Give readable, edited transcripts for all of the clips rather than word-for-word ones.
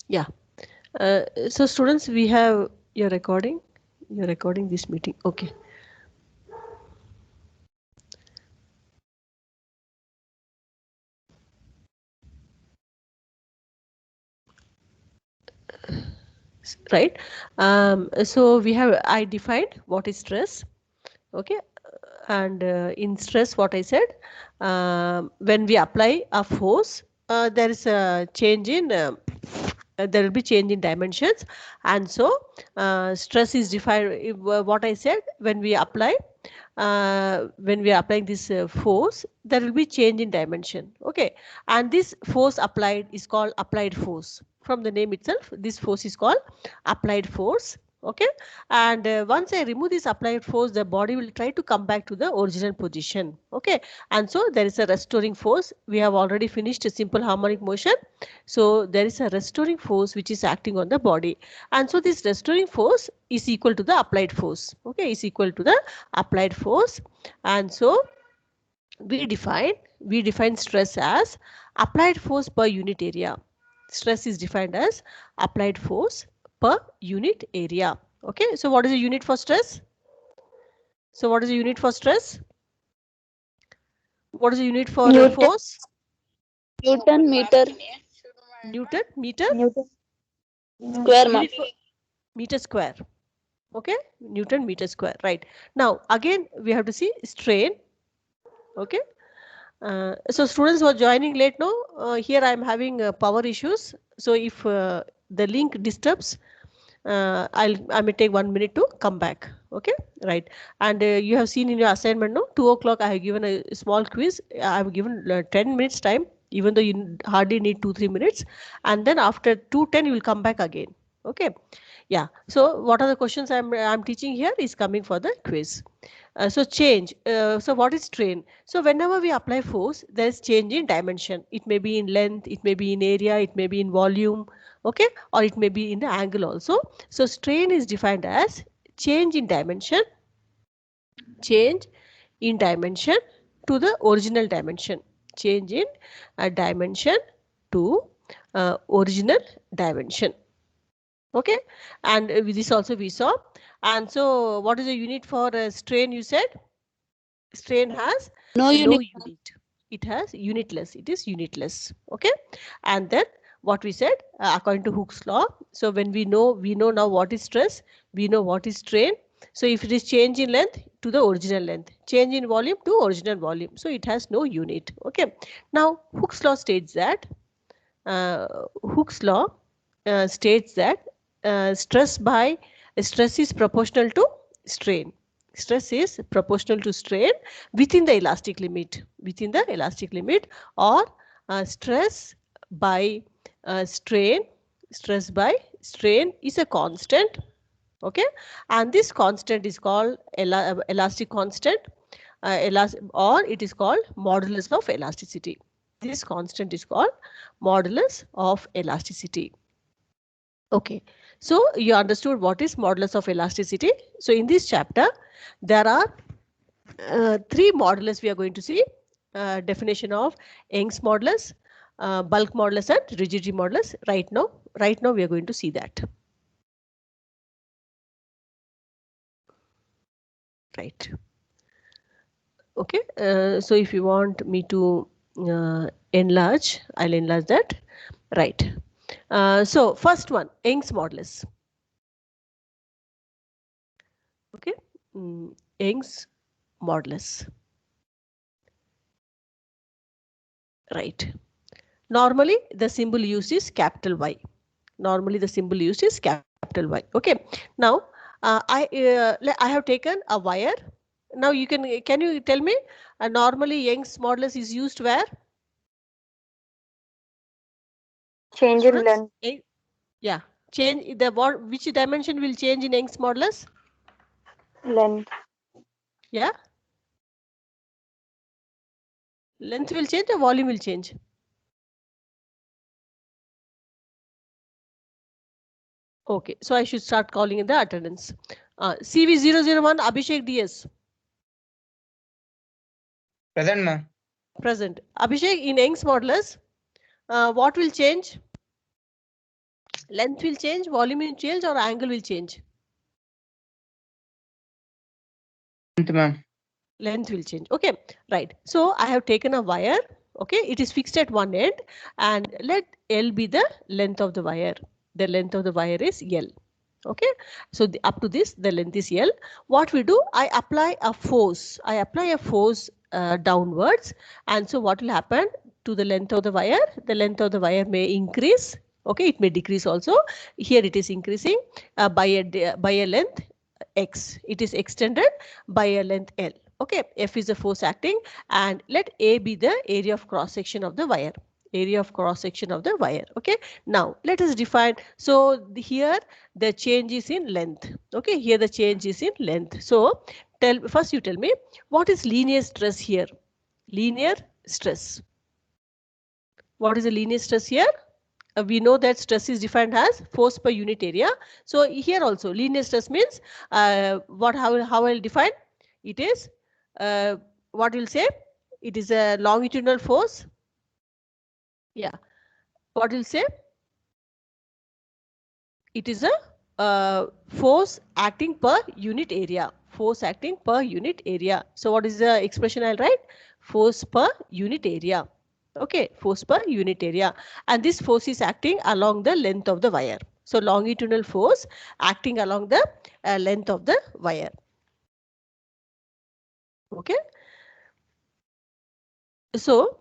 Yeah. So students, we have your recording. You're recording this meeting. Okay. Right. So we have, I defined what is stress. Okay. And in stress, what I said, when we apply a force, there is a change in there will be change in dimensions, and so stress is defined, what I said, when we are applying this force, there will be change in dimension. Okay. And this force applied is called applied force. From the name itself, this force is called applied force. Okay. And once I remove this applied force, the body will try to come back to the original position. Okay. And so there is a restoring force. We have already finished a simple harmonic motion. So there is a restoring force which is acting on the body. And so this restoring force is equal to the applied force. Okay. Is equal to the applied force. And so we define stress as applied force per unit area. Stress is defined as applied force per unit area. Okay. So what is the unit for stress? So what is the unit for stress? What is the unit for Newton, force? Newton meter, Newton meter. Newton square Unit mark. for meter square. Okay. Newton meter square. Right. Now again we have to see strain. Okay. So students who are joining late now, here I am having power issues. So if the link disturbs, I may take 1 minute to come back. Okay. Right. And you have seen in your assignment, no, 2 o'clock I have given a small quiz. I have given 10 minutes time, even though you hardly need 2-3 minutes. And then after 2:10 you will come back again. Okay. Yeah. So what are the questions I'm teaching here is coming for the quiz. So change. So what is strain? So whenever we apply force, there is change in dimension. It may be in length, it may be in area, it may be in volume, okay, or it may be in the angle also. So strain is defined as change in dimension, change in dimension to the original dimension, change in dimension to original dimension. Okay. And this also we saw. And so what is the unit for strain? You said strain has No no unit. unit. It has unitless. It is unitless. Okay. And then what we said, according to Hooke's law, so when we know now what is stress, we know what is strain. So if it is change in length, to the original length, change in volume to original volume, so it has no unit. Okay. Now Hooke's law states that uh, Hooke's law states that stress is proportional to strain. Stress is proportional to strain within the elastic limit. Within the elastic limit, or stress by strain. Stress by strain is a constant. Okay. And this constant is called elastic constant, or it is called modulus of elasticity. This constant is called modulus of elasticity. Okay. So you understood what is modulus of elasticity. So in this chapter, there are three modulus we are going to see. Definition of Young's modulus, bulk modulus, and rigidity modulus. Right now we are going to see that. Right. Okay. So if you want me to enlarge, I'll enlarge that. Right. So first one, Young's modulus. Okay. Young's modulus. Right. Normally the symbol used is capital Y. Normally the symbol used is capital Y. Okay. Now I have taken a wire. Now can you tell me, normally Young's modulus is used where? Change in Students? length. Yeah. Change the which dimension will change in Young's modulus? Length. Yeah. Length will change, the volume will change. Okay. So I should start calling in the attendance. CV001 Abhishek DS. Present, ma. Present. Abhishek, in Young's modulus, what will change? Length will change, volume will change, or angle will change? Length, ma'am. Length will change. Okay, right. So I have taken a wire. Okay, it is fixed at one end, and let L be the length of the wire. The length of the wire is L. Okay, so up to this, the length is L. What we do, I apply a force. I apply a force downwards, and so what will happen to the length of the wire? The length of the wire may increase. Okay, it may decrease also. Here it is increasing by a length X. It is extended by a length L. Okay, F is the force acting, and let A be the area of cross section of the wire. Area of cross section of the wire. Okay, now let us define. So here the change is in length. Okay, here the change is in length. So first you tell me what is linear stress here? Linear stress. What is the linear stress here? We know that stress is defined as force per unit area. So here also linear stress means how I'll define it is what we'll say, it is a longitudinal force. Yeah, what we'll say, it is a force acting per unit area. Force acting per unit area. So what is the expression I'll write? Force per unit area. Okay, force per unit area, and this force is acting along the length of the wire. So longitudinal force acting along the length of the wire. Okay, so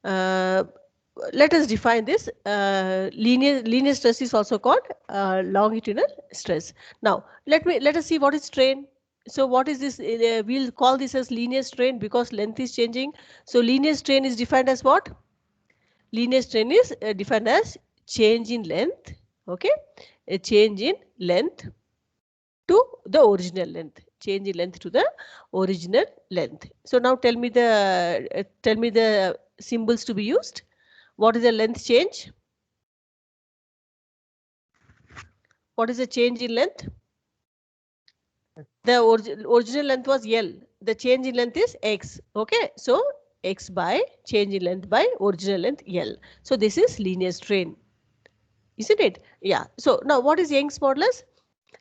let us define this. Linear stress is also called longitudinal stress. Now let us see what is strain. So what is this? We'll call this as linear strain because length is changing. So linear strain is defined as what? Linear strain is defined as change in length. Okay, a change in length to the original length. Change in length to the original length. So now tell me the symbols to be used. What is the length change? What is the change in length? The original length was L. The change in length is X. Okay, so X by change in length by original length L. So this is linear strain, isn't it? Yeah. So now what is Young's modulus?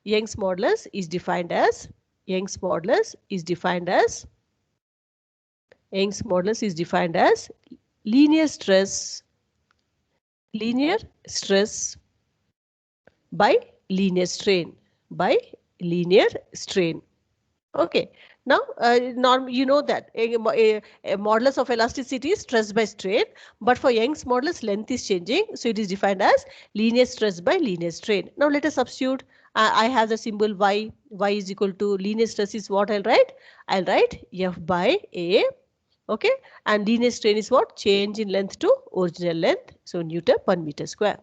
Young's modulus is defined as Young's modulus is defined as Young's modulus is defined as linear stress by linear strain Okay, now you know that a modulus of elasticity is stress by strain, but for Young's modulus length is changing, so it is defined as linear stress by linear strain. Now let us substitute. I have the symbol y. Y is equal to linear stress is what I'll write? I'll write F by A. Okay, and linear strain is what? Change in length to original length, so Newton per meter square.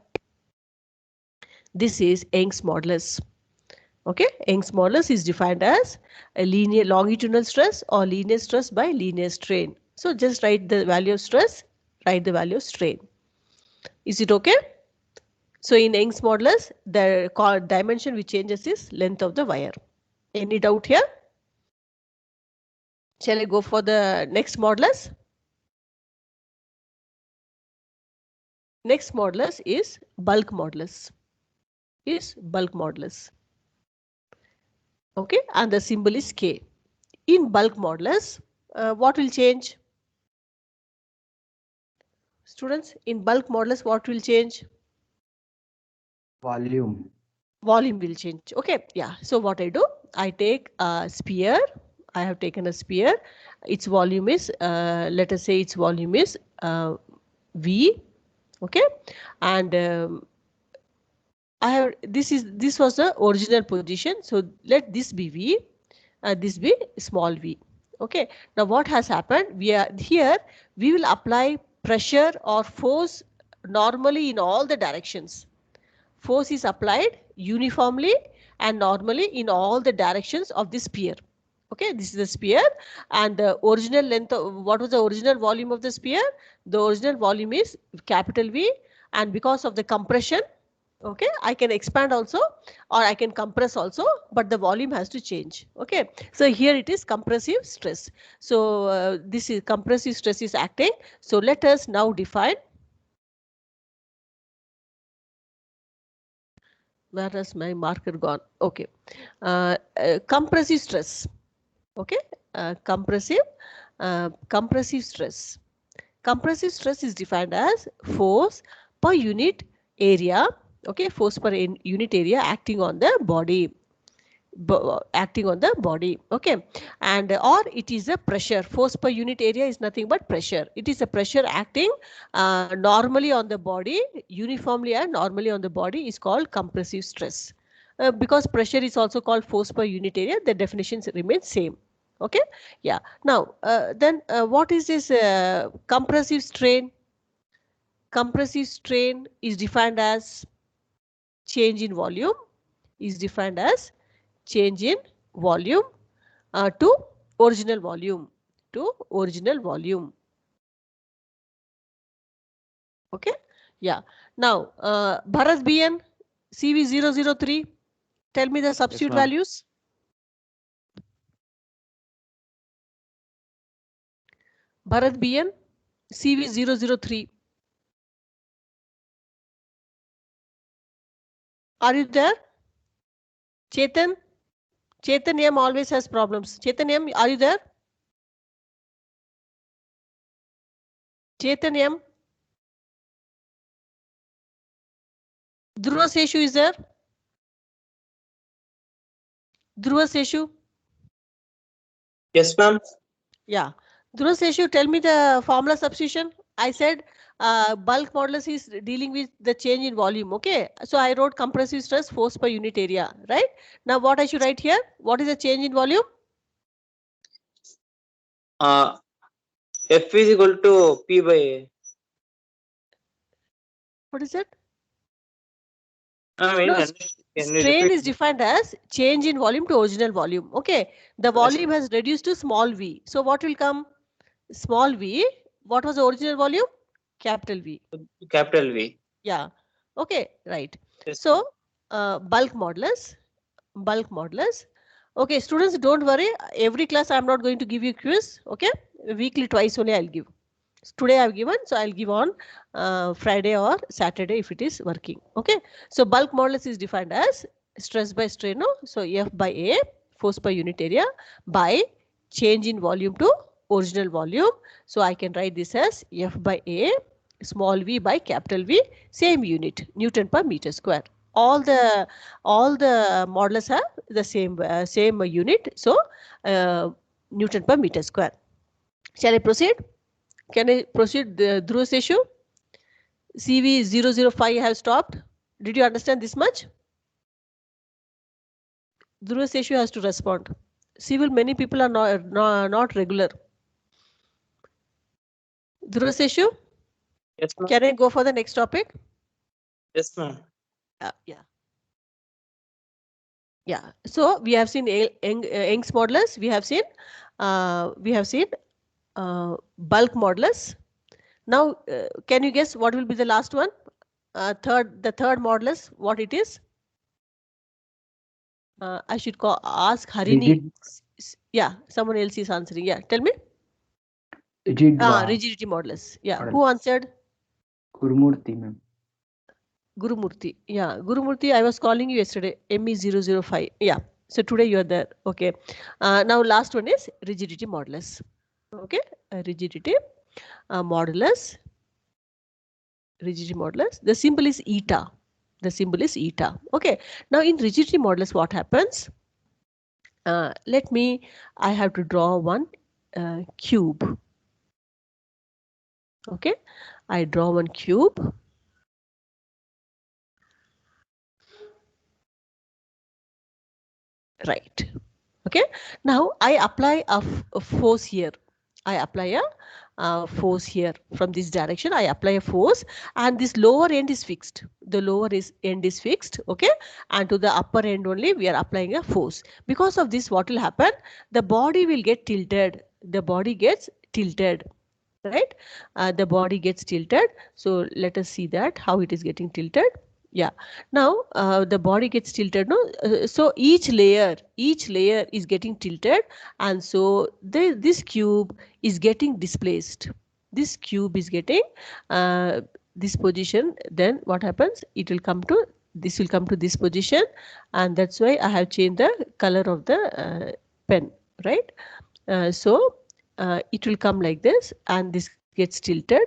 This is Young's modulus. Okay, Young's modulus is defined as a linear longitudinal stress or linear stress by linear strain. So just write the value of stress, write the value of strain. Is it okay? So in Young's modulus, the dimension which changes is length of the wire. Any doubt here? Shall I go for the next modulus? Next modulus is bulk modulus. Okay, and the symbol is K. In bulk modulus, what will change? Students, in bulk modulus, what will change? Volume. Volume will change. Okay, yeah. So what I do, I take a sphere. I have taken a sphere. Its volume is, let us say its volume is V. Okay, and this was the original position. So let this be V, this be small v. Okay, now what has happened? We will apply pressure or force normally in all the directions. Force is applied uniformly and normally in all the directions of the sphere. Okay, this is the sphere, and the original length of, what was the original volume of the sphere? The original volume is capital V, and because of the compression, okay, I can expand also or I can compress also, but the volume has to change. Okay, so here it is compressive stress. So this is compressive stress is acting. So let us now define Where has my marker gone? Okay. Compressive stress. Okay. Compressive stress. Compressive stress is defined as force per unit area. Okay, force per unit area acting on the body. Acting on the body. Okay, and or it is a pressure. Force per unit area is nothing but pressure. It is a pressure acting normally on the body, uniformly and normally on the body, is called compressive stress. Because pressure is also called force per unit area, the definitions remain same. Okay, yeah. Now then what is this compressive strain? Compressive strain is defined as change in volume, is defined as change in volume to original volume, to original volume. Okay, yeah. Now Bharat BN CV003, tell me the substitute ma'am. values. Bharat BN CV003. Are you there? Chetan? Chetan M always has problems. Chetan M, are you there? Chetan M? Dhruva Seshu is there? Dhruva Seshu? Yes, ma'am. Yeah. Dhruva Seshu, tell me the formula substitution. I said bulk modulus is dealing with the change in volume. Okay. So I wrote compressive stress force per unit area. Right. Now what I should write here? What is the change in volume? F is equal to P by A. What is it? I mean, No, can you strain repeat? is defined as change in volume to original volume. Okay. The volume has reduced to small v. So what will come? Small v. What was the original volume? Capital V. Capital V. Yeah. Okay. Right. Yes, So bulk modulus. Bulk modulus. Okay, students, don't worry. Every class I'm not going to give you quiz. Okay, weekly twice only I'll give. Today I've given, so I'll give on Friday or Saturday if it is working. Okay, so bulk modulus is defined as stress by strain. No? So F by A, force per unit area, by change in volume to original volume. So I can write this as F by A, small v by capital V, same unit, Newton per meter square. All the modulus have the same unit. So Newton per meter square. Shall I proceed? Can I proceed, Dhruv Seshu? CV005 have stopped. Did you understand this much? Dhruv Seshu has to respond. Civil, many people are not regular. Dhruv Seshu, yes, ma'am. can I go for the next topic? Yes, ma'am. Yeah. Yeah. So we have seen Young's modulus. We have seen bulk modulus. Now, can you guess what will be the last one? The third modulus, what it is? I should ask Harini. Yeah, someone else is answering. Yeah, tell me. Rigidity modulus. Yeah, who answered? Gurumurthy, ma'am. Gurumurthy. Yeah, Gurumurthy, I was calling you yesterday, ME005. Yeah, so today you are there. Okay. Now, last one is rigidity modulus. Okay, rigidity modulus. Rigidity modulus. The symbol is eta. The symbol is eta. Okay. Now, in rigidity modulus, what happens? I have to draw one cube. Okay. I draw one cube. Right. Okay. Now, I apply a force here. I apply a force here from this direction. I apply a force and this lower end is fixed. The lower end is fixed. Okay. And to the upper end only we are applying a force. Because of this, what will happen? The body will get tilted. The body gets tilted. Right. The body gets tilted. So let us see that how it is getting tilted. Yeah. Now the body gets tilted. No. So each layer is getting tilted, and so this cube is getting displaced. This cube is getting this position. Then what happens? It will come to This will come to this position, and that's why I have changed the color of the pen, right? So it will come like this, and this gets tilted.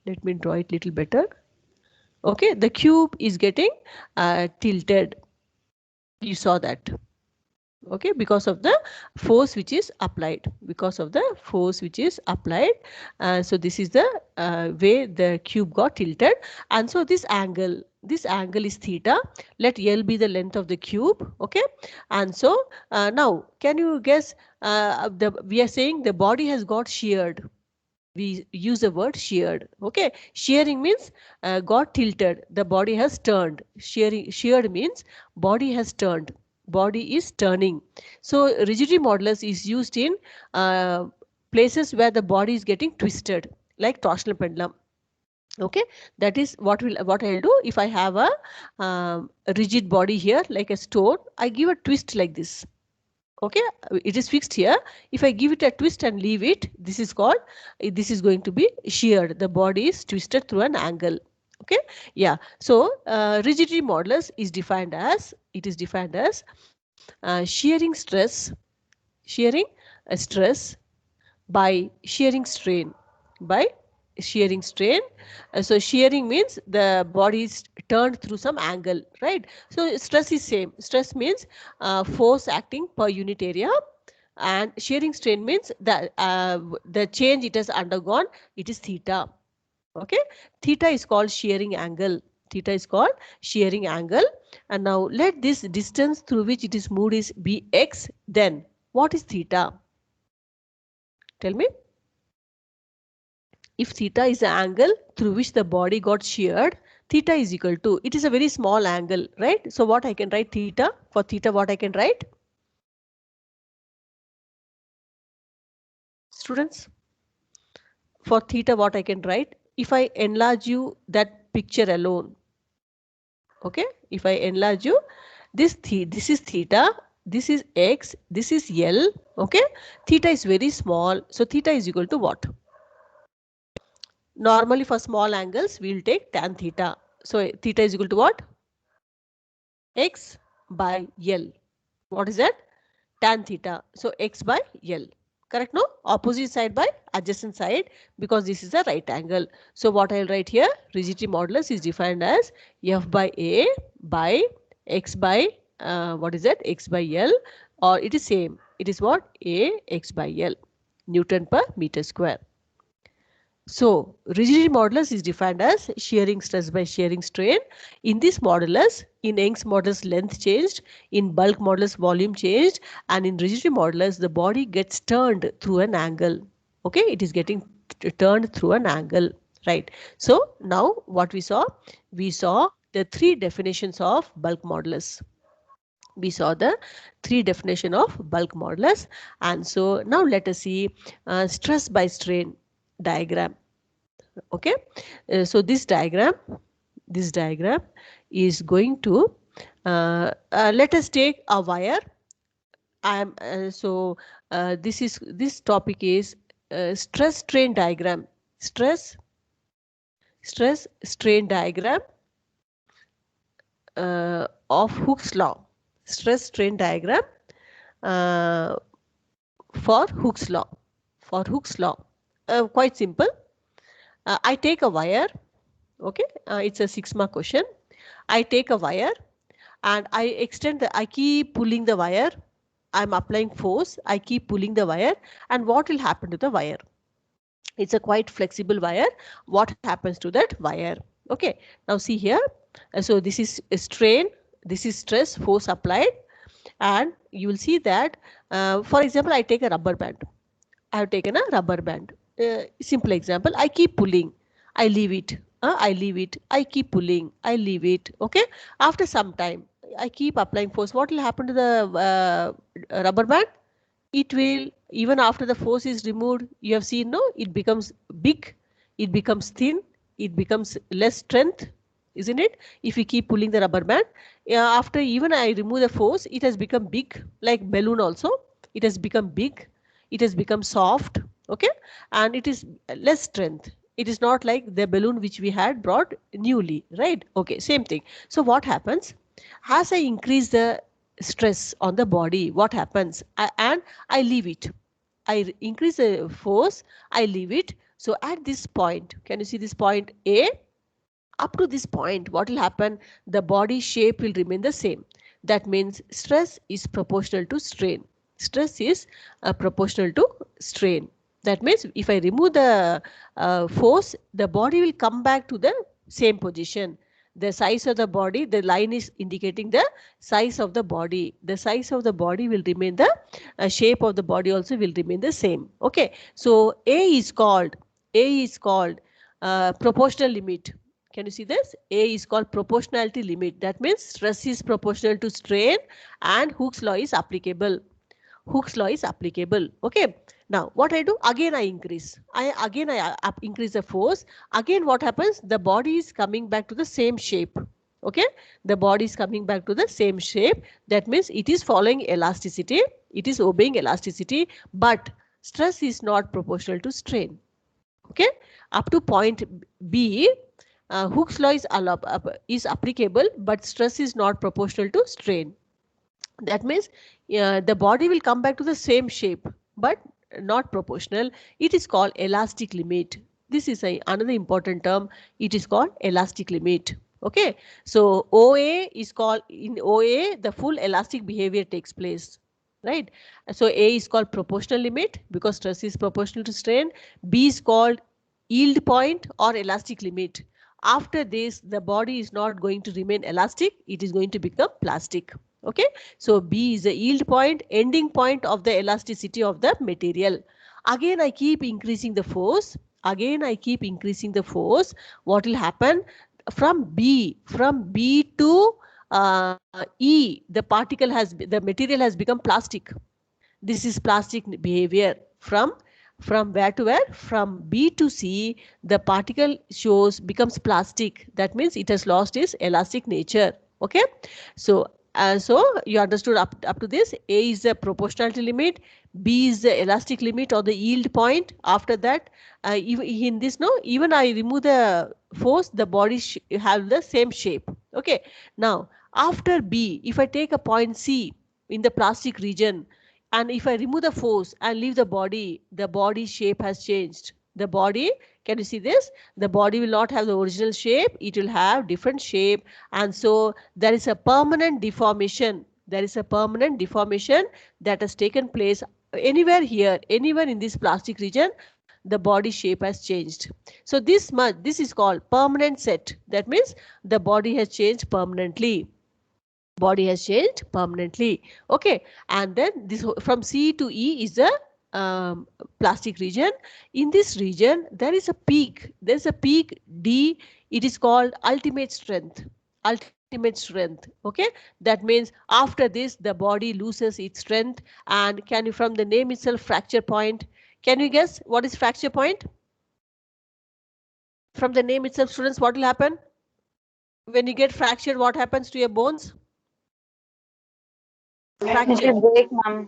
Let me draw it little better. Okay, the cube is getting tilted. You saw that. Okay, because of the force which is applied, because of the force which is applied. So this is the way the cube got tilted, and so this angle is theta. Let L be the length of the cube. Okay, and so now can you guess, we are saying the body has got sheared. We use the word sheared. Okay, shearing means got tilted, the body has turned. Sheared means body has turned, body is turning. So rigidity modulus is used in places where the body is getting twisted, like torsional pendulum. Okay, that is what I'll do. If I have a rigid body here like a stone, I give a twist like this. Okay, it is fixed here. If I give it a twist and leave it, this is going to be sheared. The body is twisted through an angle. Okay, yeah. So rigidity modulus is defined as, shearing stress by shearing strain, so shearing means the body is turned through some angle, right? So stress is same. Stress means force acting per unit area, and shearing strain means that the change it has undergone, it is theta. Okay, theta is called shearing angle. And now let this distance through which it is moved is bx. Then what is theta? Tell me. If theta is the angle through which the body got sheared, theta is equal to, it is a very small angle, right? So what I can write theta, for theta what I can write? Students, for theta what I can write? If I enlarge you that picture alone, okay, if I enlarge you, this is theta, this is x, this is L, okay, theta is very small, so theta is equal to what? Normally for small angles we will take tan theta. So theta is equal to what? X by L. What is that? Tan theta. So x by L. Correct? No? Opposite side by adjacent side, because this is a right angle. So what I'll write here? Rigidity modulus is defined as F by A by x by what is that? X by L, or it is same. It is what? A x by L. Newton per meter square. So rigidity modulus is defined as shearing stress by shearing strain. In this modulus, in Young's modulus length changed, in bulk modulus volume changed, and in rigidity modulus the body gets turned through an angle. Okay, it is getting turned through an angle, right? So now what we saw? We saw the three definitions of bulk modulus. And so now let us see stress by strain diagram. Okay, so this diagram is going to let us take a wire. This topic is stress strain diagram. Stress strain diagram of Hooke's law. Stress strain diagram for Hooke's law. Quite simple. I take a wire. Okay, it's a 6-mark question. I take a wire and I keep pulling the wire. I'm applying force. I keep pulling the wire, and what will happen to the wire? It's a quite flexible wire. What happens to that wire? Okay, now see here. So this is a strain, this is stress, force applied, and you will see that for example, I take a rubber band. I have taken a rubber band. Simple example, I keep pulling, I leave it, I keep pulling, I leave it. Okay, after some time I keep applying force. What will happen to the rubber band? It will, even after the force is removed, you have seen, no, it becomes big, it becomes thin, it becomes less strength, isn't it? If we keep pulling the rubber band, after even I remove the force, it has become big, like balloon also. It has become big, it has become soft, okay, and it is less strength. It is not like the balloon which we had brought newly, right? Okay, same thing. So what happens? As I increase the stress on the body, what happens? And I leave it. I increase the force, I leave it. So at this point, can you see this point A? Up to this point, what will happen? The body shape will remain the same. That means stress is proportional to strain. Stress is proportional to strain. That means if I remove the force, the body will come back to the same position. The size of the body, the line is indicating the size of the body. The size of the body will remain the shape of the body also will remain the same. Okay. So A is called proportional limit. Can you see this? A is called proportionality limit. That means stress is proportional to strain and Hooke's law is applicable. Hooke's law is applicable. Okay. Now what I do? Again I increase. I increase the force. Again what happens? The body is coming back to the same shape. Okay. The body is coming back to the same shape. That means it is following elasticity. It is obeying elasticity. But stress is not proportional to strain. Okay. Up to point B, Hooke's law is applicable, but stress is not proportional to strain. That means the body will come back to the same shape, but not proportional. It is called elastic limit. This is another important term. It is called elastic limit. Okay. So OA is called, in OA, the full elastic behavior takes place. Right. So A is called proportional limit because stress is proportional to strain. B is called yield point or elastic limit. After this, the body is not going to remain elastic. It is going to become plastic. Okay. So B is the yield point, ending point of the elasticity of the material. Again, I keep increasing the force. Again, I keep increasing the force. What will happen? From B to E, the material has become plastic. This is plastic behavior. From where to where? From B to C, the particle becomes plastic. That means it has lost its elastic nature. Okay. So you understood up to this. A is the proportionality limit. B is the elastic limit or the yield point. After that, in this, even I remove the force, the body have the same shape. Okay. Now, after B, if I take a point C in the plastic region, and if I remove the force and leave the body shape has changed. The body, can you see this? The body will not have the original shape. It will have different shape. And so there is a permanent deformation. There is a permanent deformation that has taken place anywhere here, anywhere in this plastic region. The body shape has changed. So this is called permanent set. That means the body has changed permanently. Body has changed permanently. Okay. And then this from C to E is the plastic region. In this region, there is a peak. There is a peak D. It is called ultimate strength. Ultimate strength. Okay. That means after this, the body loses its strength. And can you, from the name itself, fracture point, can you guess what is fracture point? From the name itself, students, what will happen? When you get fractured, what happens to your bones? Fracture. Break, ma'am.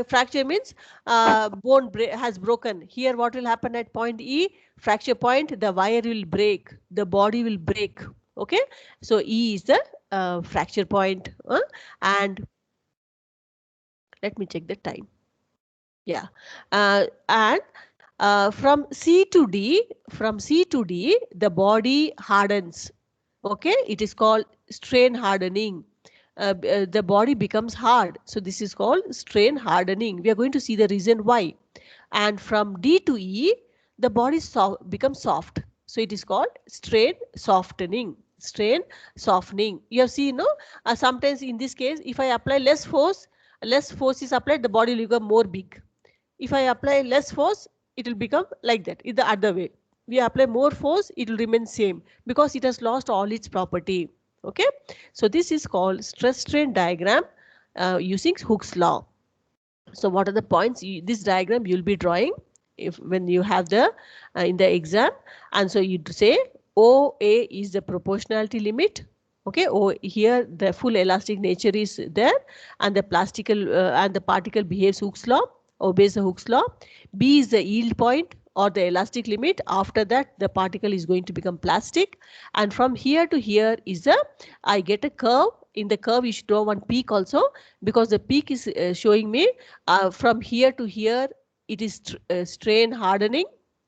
Fracture means bone has broken. Here what will happen at point E? Fracture point, the wire will break. The body will break. Okay. So E is the fracture point. And let me check the time. Yeah. And from C to D, the body hardens. Okay. It is called strain hardening. The body becomes hard. So this is called strain hardening. We are going to see the reason why. And from D to E, the body becomes soft. So it is called strain softening. Strain softening. You have seen, sometimes in this case, if I apply less force is applied, the body will become more big. If I apply less force, it will become like that. It's the other way. We apply more force, it will remain same because it has lost all its property. Okay. So this is called stress strain diagram using Hooke's law. So what are the points? This diagram you'll be drawing when you have the in the exam. And so you say OA is the proportionality limit. Okay. Here the full elastic nature is there, and the particle behaves Hooke's law, obeys the Hooke's law. B is the yield point or the elastic limit. After that, the particle is going to become plastic, and from here to here is a, I get a curve. In the curve you should draw one peak also, because the peak is showing me from here to here it is strain hardening.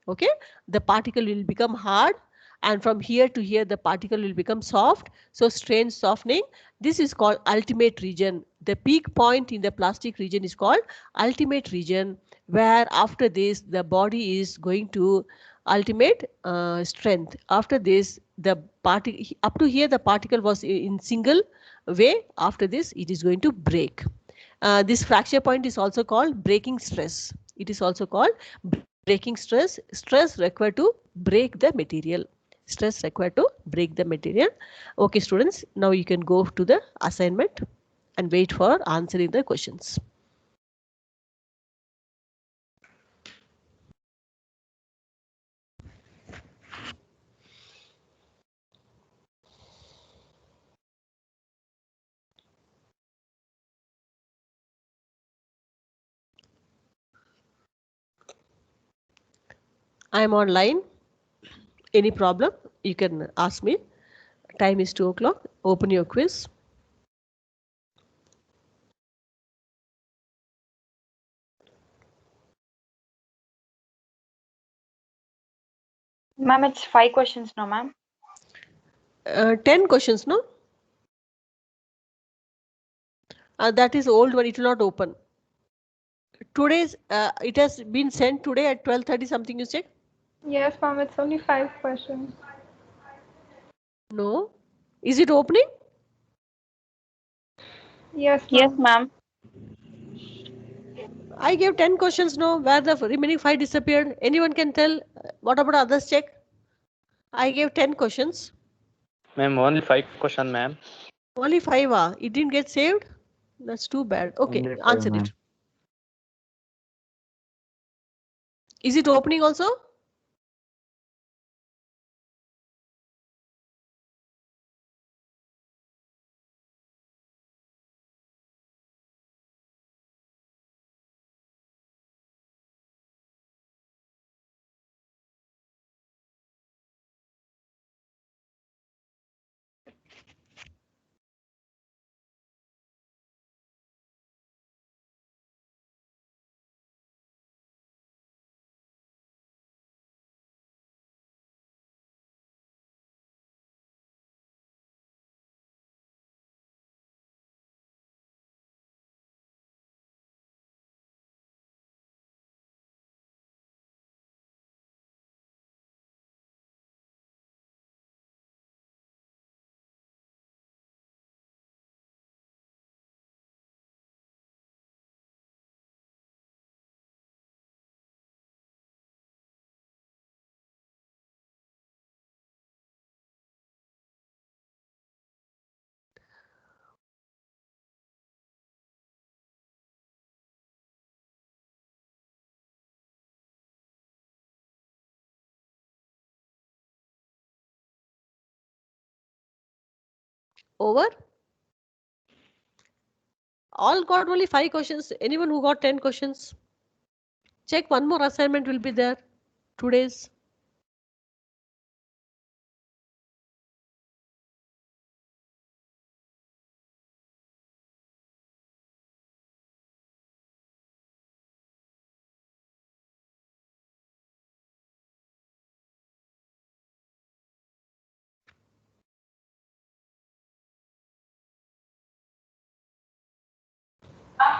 Okay, the particle will become hard, and from here to here the particle will become soft, so strain softening. This is called ultimate region. The peak point in the plastic region is called ultimate region, where after this the body is going to ultimate strength. After this, the particle, up to here the particle was in single way. After this it is going to break. This fracture point is also called breaking stress. It is also called breaking stress. Stress required to break the material. Stress required to break the material. Okay, students, now you can go to the assignment and wait for answering the questions. I am online. Any problem, you can ask me. Time is 2 o'clock. Open your quiz. Ma'am, it's 5 questions, no, ma'am? 10 questions, no? That is old one. It will not open. Today's, it has been sent today at 12:30 something, you check? Yes, ma'am, it's only 5 questions. No. Is it opening? Yes, Yes, ma'am. ma'am. I gave 10 questions, no? Where the remaining 5 disappeared? Anyone can tell? What about others? Check. I gave 10 questions. Ma'am, only 5 question, ma'am. Only 5, it didn't get saved? That's too bad. Okay, Only five, answer ma'am. it. Is it opening also? Over? All got only 5 questions. Anyone who got 10 questions? Check, one more assignment will be there. Today's.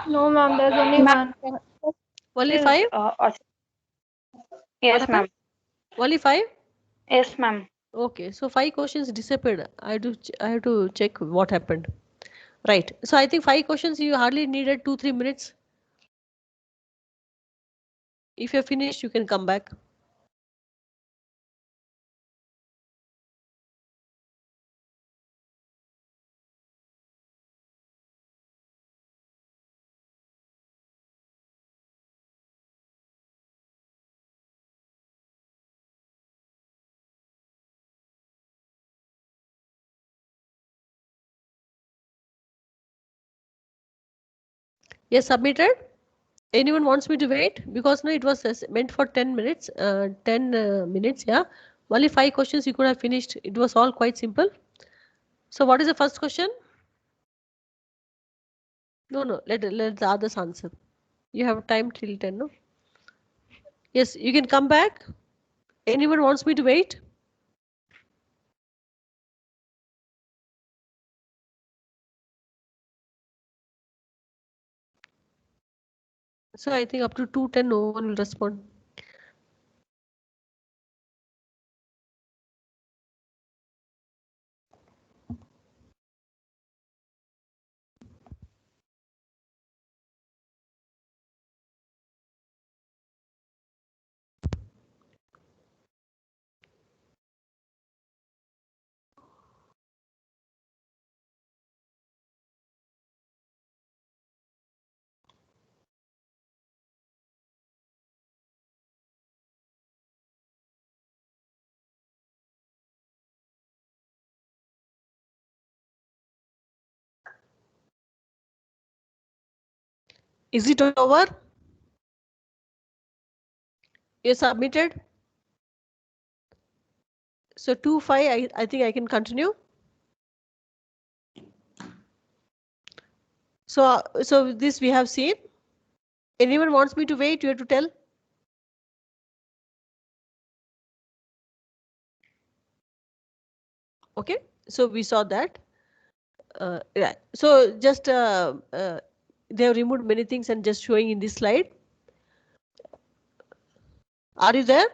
No, ma'am, there's only Ma'am, one. Only is, 5? yes, What ma'am. happened? Only 5? Yes, ma'am. Okay, so 5 questions disappeared. I have to check what happened. Right. So I think 5 questions you hardly needed 2-3 minutes. If you're finished, you can come back. Yes, submitted. Anyone wants me to wait? Because no, it was meant for 10 minutes. 10 minutes, yeah. Only 5 questions you could have finished. It was all quite simple. So what is the first question? No, let the others answer. You have time till 10, no? Yes, you can come back. Anyone wants me to wait? So I think up to 2:10, no one will respond. Is it over? You submitted? So 2:05, I think I can continue. So this we have seen. Anyone wants me to wait? You have to tell. Okay, so we saw that. Yeah. So just they have removed many things and just showing in this slide. Are you there?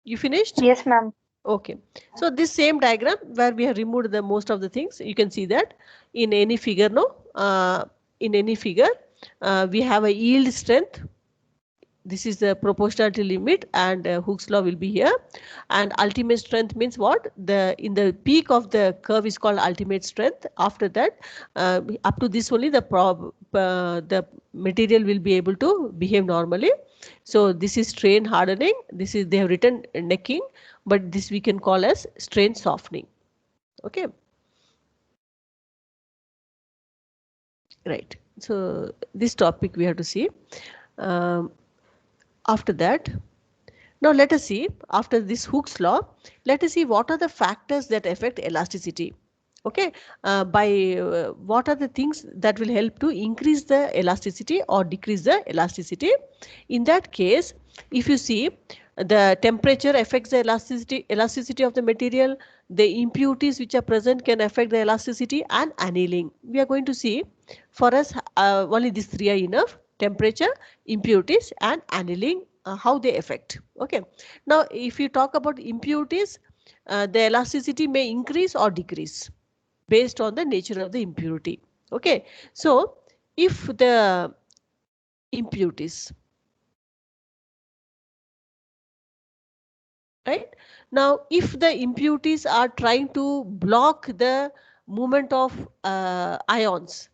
You finished? Yes, ma'am. Okay. So this same diagram where we have removed the most of the things, you can see that in any figure, no? In any figure, we have a yield strength. This is the proportionality limit, and Hooke's law will be here. And ultimate strength means what? In the peak of the curve is called ultimate strength. After that, up to this only the material will be able to behave normally. So this is strain hardening. This is, they have written necking, but this we can call as strain softening. Okay. Right. So this topic we have to see. After that, now let us see, after this Hooke's law, let us see what are the factors that affect elasticity. Okay, what are the things that will help to increase the elasticity or decrease the elasticity. In that case, if you see, the temperature affects the elasticity of the material, the impurities which are present can affect the elasticity, and annealing. We are going to see, for us only these three are enough: temperature, impurities, and annealing, how they affect. Okay, now if you talk about impurities, the elasticity may increase or decrease based on the nature of the impurity. Okay, so if the impurities, right, now if the impurities are trying to block the movement of ions,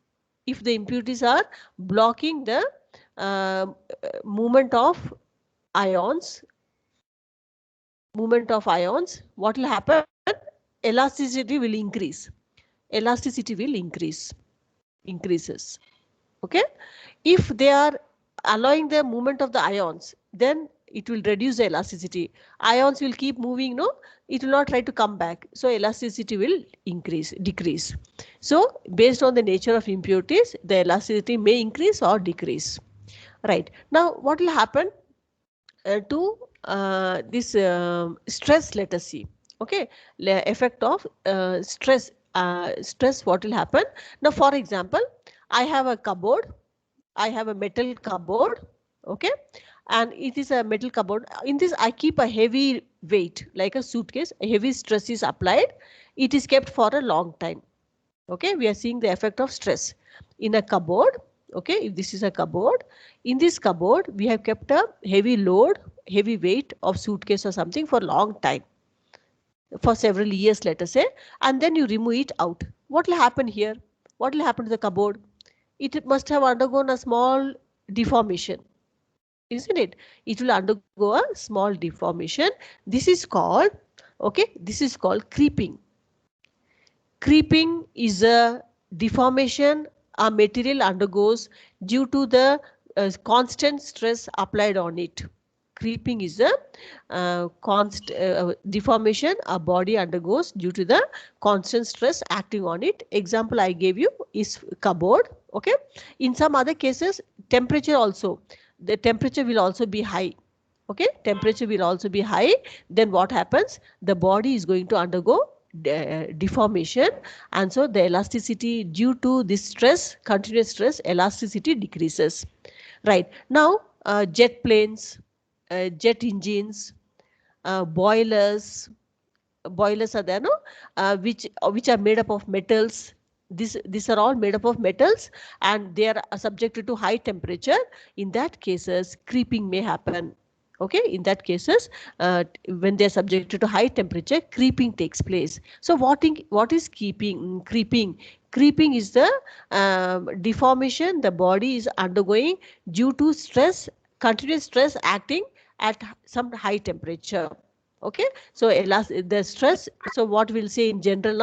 if the impurities are blocking the movement of ions, what will happen? Elasticity will increase. Elasticity will increases. Okay, if they are allowing the movement of the ions, then it will reduce the elasticity. Ions will keep moving, no, it will not try to come back, so elasticity will decrease. So based on the nature of impurities, the elasticity may increase or decrease. Right, now what will happen to this stress? Let us see. Okay, effect of stress, what will happen? Now for example, I have a cupboard, I have a metal cupboard. Okay, and it is a metal cupboard. In this I keep a heavy weight like a suitcase. A heavy stress is applied, it is kept for a long time. Okay, we are seeing the effect of stress in a cupboard. Okay, if this is a cupboard, in this cupboard we have kept a heavy load, heavy weight of suitcase or something for long time, for several years, let us say, and then you remove it out. What will happen here? What will happen to the cupboard? It must have undergone a small deformation, isn't it? It will undergo a small deformation. This is called, okay, this is called creeping. Creeping is a deformation a material undergoes due to the constant stress applied on it. Creeping is a deformation a body undergoes due to the constant stress acting on it. Example I gave you is cupboard. Okay. In some other cases, temperature also, the temperature will also be high. Okay, temperature will also be high. Then what happens? The body is going to undergo deformation, and so the elasticity due to this stress, continuous stress, elasticity decreases. Right now, jet planes, jet engines, boilers are there, no? Which are made up of metals. These are all made up of metals, and they are subjected to high temperature. In that cases, creeping may happen. Okay, in that cases, when they are subjected to high temperature, creeping takes place. So what is creeping? Creeping is the deformation the body is undergoing due to stress, continuous stress acting at some high temperature. Okay, so the stress, so what we'll say in general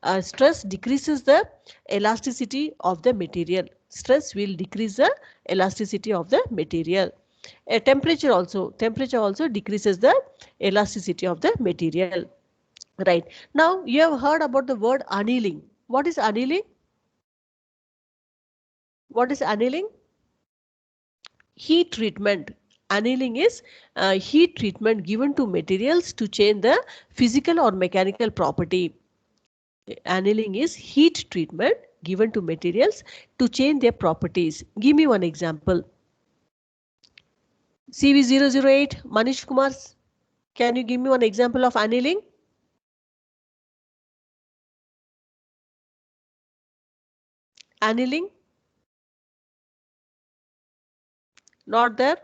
now, stress decreases the elasticity of the material. Stress will decrease the elasticity of the material. Temperature also decreases the elasticity of the material. Right now, you have heard about the word annealing. What is annealing? What is annealing? Heat treatment. Annealing is heat treatment given to materials to change the physical or mechanical property. Annealing is heat treatment given to materials to change their properties. Give me one example. CV008, Manish Kumar, can you give me one example of annealing? Annealing? Not there?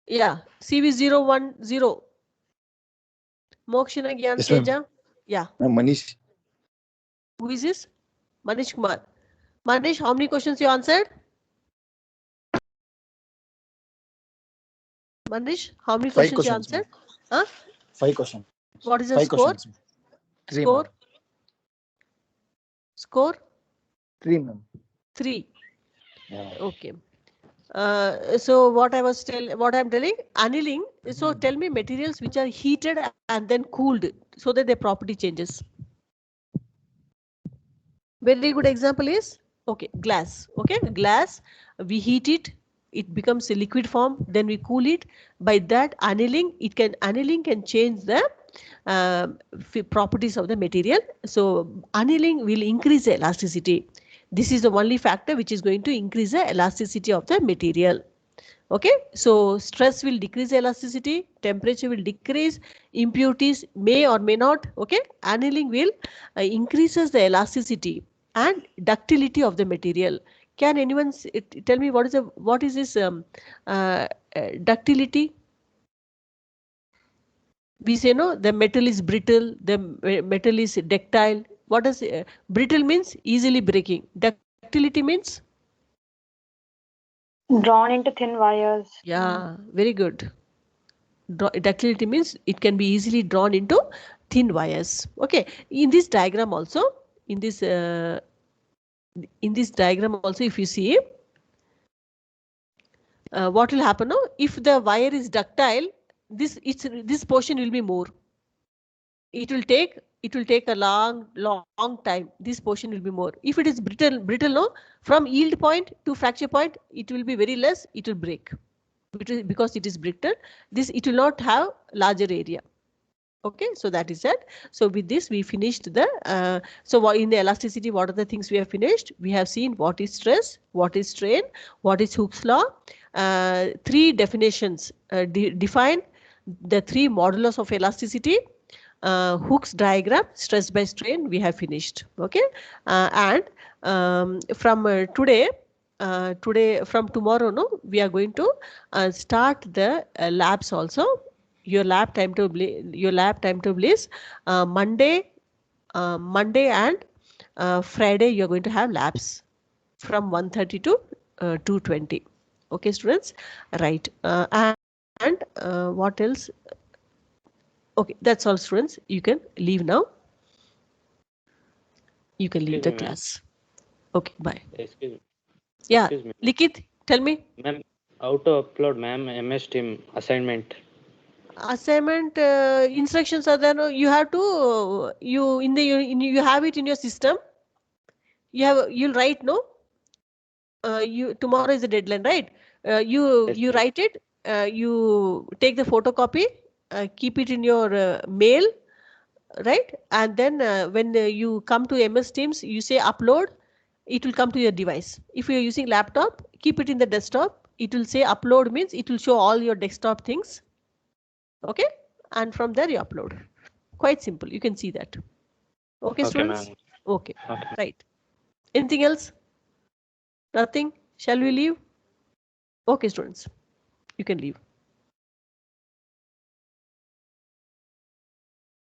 Yeah, CV010. Mokshina Gyan Yes, ma'am. Teja. Yeah. Manish. Who is this? Manish Kumar. Manish, how many questions you answered? Manish, how many 5 questions you questions, answered? ma'am. Huh? 5 questions. What is the 5 score? questions. 3, Score? ma'am. Score? 3, ma'am. 3. Yeah. Okay. So what I'm telling, annealing. So tell me materials which are heated and then cooled so that their property changes. Very good example is, okay, glass. Okay, glass, we heat it, it becomes a liquid form, then we cool it. By that annealing, annealing can change the properties of the material. So annealing will increase the elasticity. This is the only factor which is going to increase the elasticity of the material. Okay, so stress will decrease elasticity, temperature will decrease, impurities may or may not. Okay, annealing will increases the elasticity and ductility of the material. Can anyone tell me what is this ductility? We say no, the metal is brittle, the metal is ductile. What does brittle means? Easily breaking. Ductility means? Drawn into thin wires. Yeah, very good. Ductility means it can be easily drawn into thin wires. Okay, in this diagram also, in this diagram also, if you see, what will happen now? If the wire is ductile, this portion will be more. It will take a long time. This portion will be more. If it is brittle, no, from yield point to fracture point, it will be very less. It will break. Because it is brittle, it will not have larger area. Okay, so that is it. So with this we finished the so in the elasticity, what are the things we have finished? We have seen what is stress, what is strain, what is Hooke's law. 3 definitions define the 3 modulus of elasticity. Hooke's diagram, stress by strain, we have finished. Okay, and from from tomorrow, no, we are going to start the labs also. Your lab timetable is Monday and Friday. You are going to have labs from 1:30 to 2:20. Okay, students, right? And what else? Okay, that's all, students. You can leave now. You can leave the Excuse me, ma'am. class. Okay, bye. Excuse me. Yeah, Excuse me. Likit, tell me. Ma'am, how to upload, ma'am, MS Team assignment? Assignment instructions are there. No? You have to you have it in your system. You'll write, no. You tomorrow is the deadline, right? You Yes, ma'am. write it. You take the photocopy. Keep it in your mail, right? And then when you come to MS Teams, you say upload. It will come to your device. If you're using laptop, keep it in the desktop. It will say upload means it will show all your desktop things. Okay, and from there you upload. Quite simple. You can see that. Okay, Okay, students. ma'am. Okay, Okay. right. Anything else? Nothing. Shall we leave? Okay, students, you can leave.